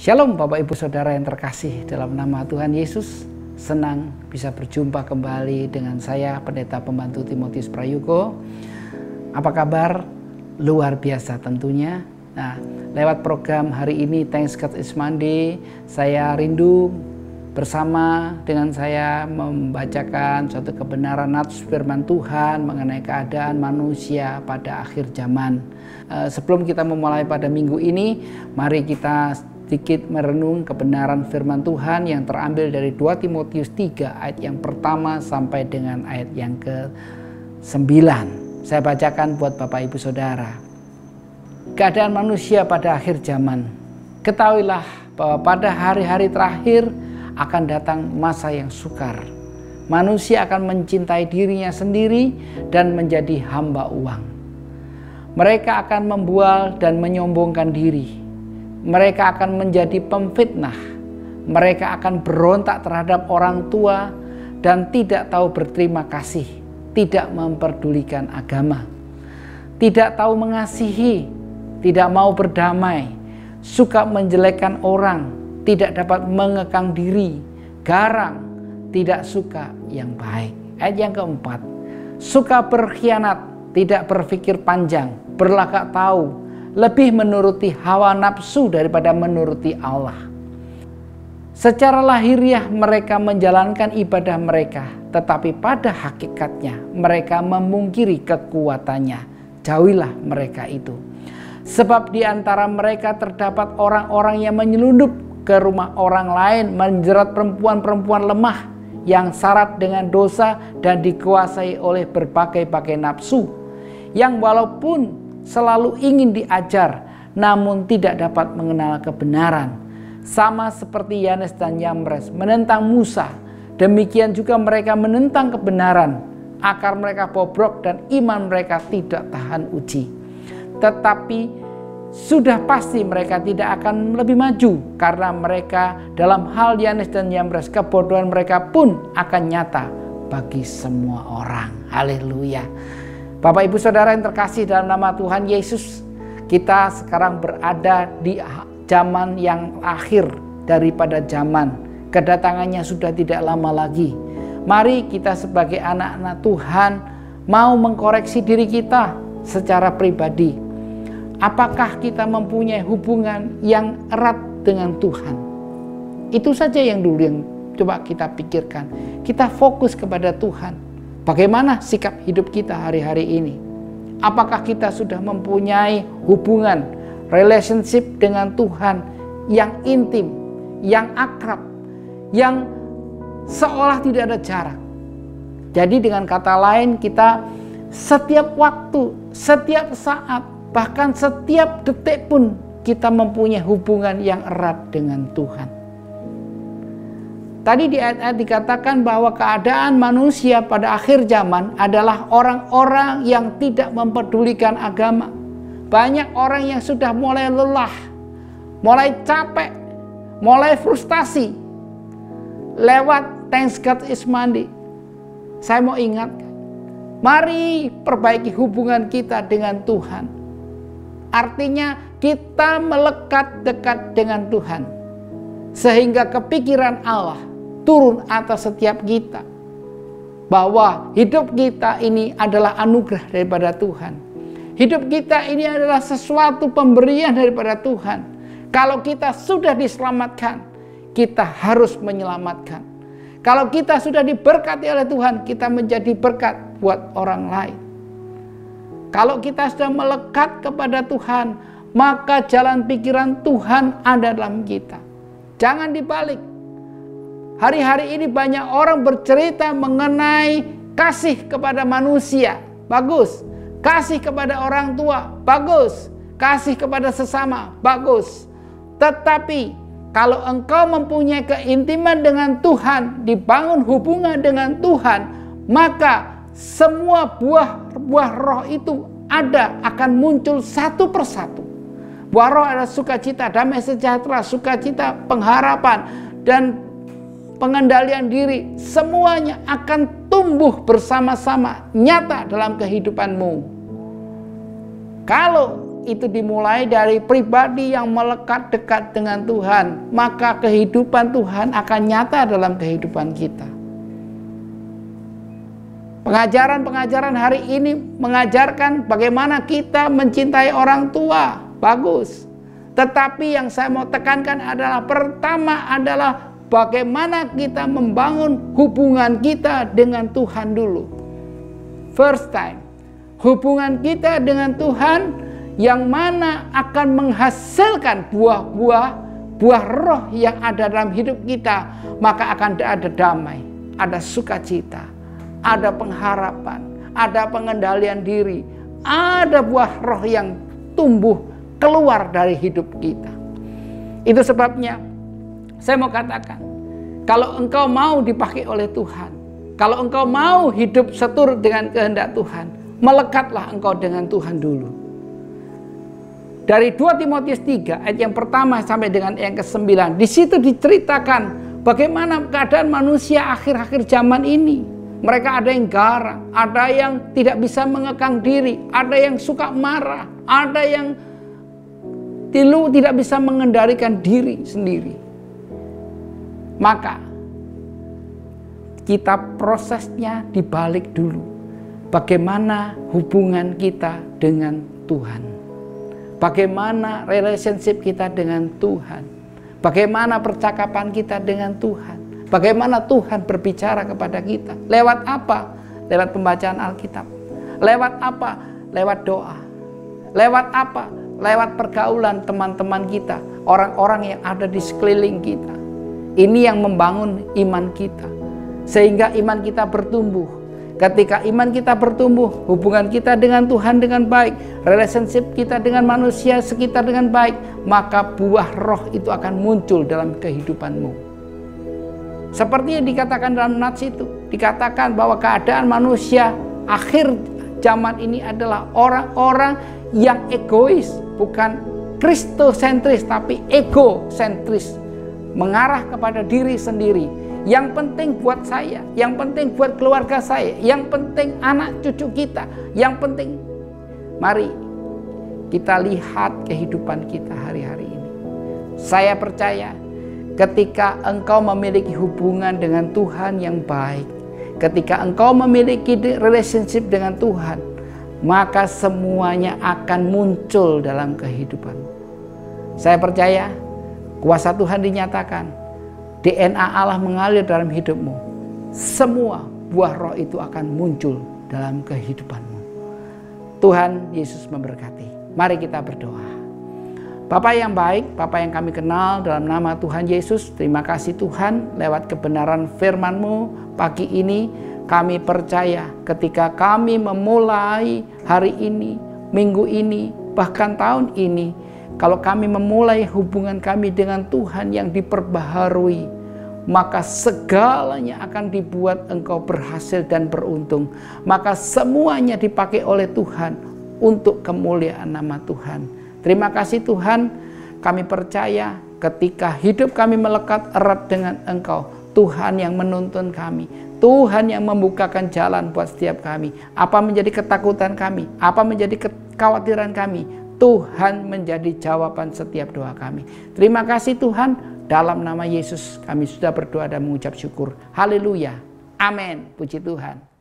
Shalom Bapak Ibu Saudara yang terkasih dalam nama Tuhan Yesus. Senang bisa berjumpa kembali dengan saya, Pendeta Pembantu Timotius Prayogo. Apa kabar? Luar biasa tentunya. Nah, lewat program hari ini Thanks God It's Monday, saya rindu bersama dengan saya membacakan suatu kebenaran nats firman Tuhan mengenai keadaan manusia pada akhir zaman. Sebelum kita memulai pada minggu ini, mari kita sedikit merenung kebenaran firman Tuhan yang terambil dari 2 Timotius 3 ayat yang pertama sampai dengan ayat yang ke-9. Saya bacakan buat Bapak Ibu Saudara. Keadaan manusia pada akhir zaman. Ketahuilah bahwa pada hari-hari terakhir akan datang masa yang sukar. Manusia akan mencintai dirinya sendiri dan menjadi hamba uang. Mereka akan membual dan menyombongkan diri. Mereka akan menjadi pemfitnah. Mereka akan berontak terhadap orang tua dan tidak tahu berterima kasih, tidak memperdulikan agama, tidak tahu mengasihi, tidak mau berdamai, suka menjelekkan orang, tidak dapat mengekang diri, garang, tidak suka yang baik. Ayat yang keempat, suka berkhianat, tidak berpikir panjang, berlagak tahu, lebih menuruti hawa nafsu daripada menuruti Allah. Secara lahiriah mereka menjalankan ibadah mereka, tetapi pada hakikatnya mereka memungkiri kekuatannya. Jauhilah mereka itu. Sebab di antara mereka terdapat orang-orang yang menyelundup ke rumah orang lain, menjerat perempuan-perempuan lemah yang syarat dengan dosa dan dikuasai oleh berbagai-bagai nafsu, yang walaupun selalu ingin diajar, namun tidak dapat mengenal kebenaran. Sama seperti Yanes dan Yambres menentang Musa, demikian juga mereka menentang kebenaran. Akar mereka bobrok dan iman mereka tidak tahan uji. Tetapi sudah pasti mereka tidak akan lebih maju, karena mereka dalam hal Yanes dan Yambres, kebodohan mereka pun akan nyata bagi semua orang. Haleluya. Bapak Ibu Saudara yang terkasih dalam nama Tuhan Yesus, kita sekarang berada di zaman yang akhir daripada zaman. Kedatangannya sudah tidak lama lagi. Mari kita sebagai anak-anak Tuhan mau mengkoreksi diri kita secara pribadi. Apakah kita mempunyai hubungan yang erat dengan Tuhan? Itu saja yang dulu yang coba kita pikirkan. Kita fokus kepada Tuhan. Bagaimana sikap hidup kita hari-hari ini? Apakah kita sudah mempunyai hubungan, relationship dengan Tuhan yang intim, yang akrab, yang seolah tidak ada jarak? Jadi dengan kata lain, kita setiap waktu, setiap saat, bahkan setiap detik pun kita mempunyai hubungan yang erat dengan Tuhan. Tadi di ayat-ayat dikatakan bahwa keadaan manusia pada akhir zaman adalah orang-orang yang tidak mempedulikan agama. Banyak orang yang sudah mulai lelah, mulai capek, mulai frustasi. Lewat Thanks God It's Monday, saya mau ingatkan, mari perbaiki hubungan kita dengan Tuhan. Artinya kita melekat dekat dengan Tuhan, sehingga kepikiran Allah turun atas setiap kita, bahwa hidup kita ini adalah anugerah daripada Tuhan. Hidup kita ini adalah sesuatu pemberian daripada Tuhan. Kalau kita sudah diselamatkan, kita harus menyelamatkan. Kalau kita sudah diberkati oleh Tuhan, kita menjadi berkat buat orang lain. Kalau kita sudah melekat kepada Tuhan, maka jalan pikiran Tuhan ada dalam kita. Jangan dibalik. Hari-hari ini banyak orang bercerita mengenai kasih kepada manusia. Bagus. Kasih kepada orang tua. Bagus. Kasih kepada sesama. Bagus. Tetapi kalau engkau mempunyai keintiman dengan Tuhan, dibangun hubungan dengan Tuhan, maka semua buah roh itu akan muncul satu persatu. Buah roh adalah sukacita, damai sejahtera, sukacita, pengharapan, dan pengendalian diri. Semuanya akan tumbuh bersama-sama nyata dalam kehidupanmu. Kalau itu dimulai dari pribadi yang melekat dekat dengan Tuhan, maka kehidupan Tuhan akan nyata dalam kehidupan kita. Pengajaran-pengajaran hari ini mengajarkan bagaimana kita mencintai orang tua. Bagus. Tetapi yang saya mau tekankan adalah, pertama adalah bagaimana kita membangun hubungan kita dengan Tuhan dulu. First time. Hubungan kita dengan Tuhan yang mana akan menghasilkan buah roh yang ada dalam hidup kita. Maka akan ada damai, ada sukacita, ada pengharapan, ada pengendalian diri, ada buah roh yang tumbuh keluar dari hidup kita. Itu sebabnya saya mau katakan, kalau engkau mau dipakai oleh Tuhan, kalau engkau mau hidup seturut dengan kehendak Tuhan, melekatlah engkau dengan Tuhan dulu. Dari 2 Timotius 3 ayat yang pertama sampai dengan yang ke-9, di situ diceritakan bagaimana keadaan manusia akhir-akhir zaman ini. Mereka ada yang garang, ada yang tidak bisa mengekang diri, ada yang suka marah, ada yang tidak bisa mengendalikan diri sendiri. Maka kita prosesnya dibalik dulu. Bagaimana hubungan kita dengan Tuhan? Bagaimana relationship kita dengan Tuhan? Bagaimana percakapan kita dengan Tuhan? Bagaimana Tuhan berbicara kepada kita? Lewat apa? Lewat pembacaan Alkitab. Lewat apa? Lewat doa. Lewat apa? Lewat pergaulan teman-teman kita, orang-orang yang ada di sekeliling kita. Ini yang membangun iman kita, sehingga iman kita bertumbuh. Ketika iman kita bertumbuh, hubungan kita dengan Tuhan dengan baik, relationship kita dengan manusia sekitar dengan baik, maka buah roh itu akan muncul dalam kehidupanmu. Seperti yang dikatakan dalam nats itu, dikatakan bahwa keadaan manusia akhir zaman ini adalah orang-orang yang egois, bukan kristosentris tapi egosentris, mengarah kepada diri sendiri. Yang penting buat saya, yang penting buat keluarga saya, yang penting anak cucu kita, yang penting. Mari kita lihat kehidupan kita hari-hari ini. Saya percaya ketika engkau memiliki hubungan dengan Tuhan yang baik, ketika engkau memiliki relationship dengan Tuhan, maka semuanya akan muncul dalam kehidupanmu. Saya percaya kuasa Tuhan dinyatakan, DNA Allah mengalir dalam hidupmu. Semua buah roh itu akan muncul dalam kehidupanmu. Tuhan Yesus memberkati. Mari kita berdoa. Bapa yang baik, Bapa yang kami kenal, dalam nama Tuhan Yesus, terima kasih Tuhan lewat kebenaran firman-Mu pagi ini. Kami percaya ketika kami memulai hari ini, minggu ini, bahkan tahun ini, kalau kami memulai hubungan kami dengan Tuhan yang diperbaharui, maka segalanya akan dibuat engkau berhasil dan beruntung. Maka semuanya dipakai oleh Tuhan untuk kemuliaan nama Tuhan. Terima kasih Tuhan, kami percaya ketika hidup kami melekat erat dengan engkau, Tuhan yang menuntun kami, Tuhan yang membukakan jalan buat setiap kami. Apa menjadi ketakutan kami, apa menjadi kekhawatiran kami, Tuhan menjadi jawaban setiap doa kami. Terima kasih Tuhan, dalam nama Yesus kami sudah berdoa dan mengucap syukur. Haleluya. Amin. Puji Tuhan.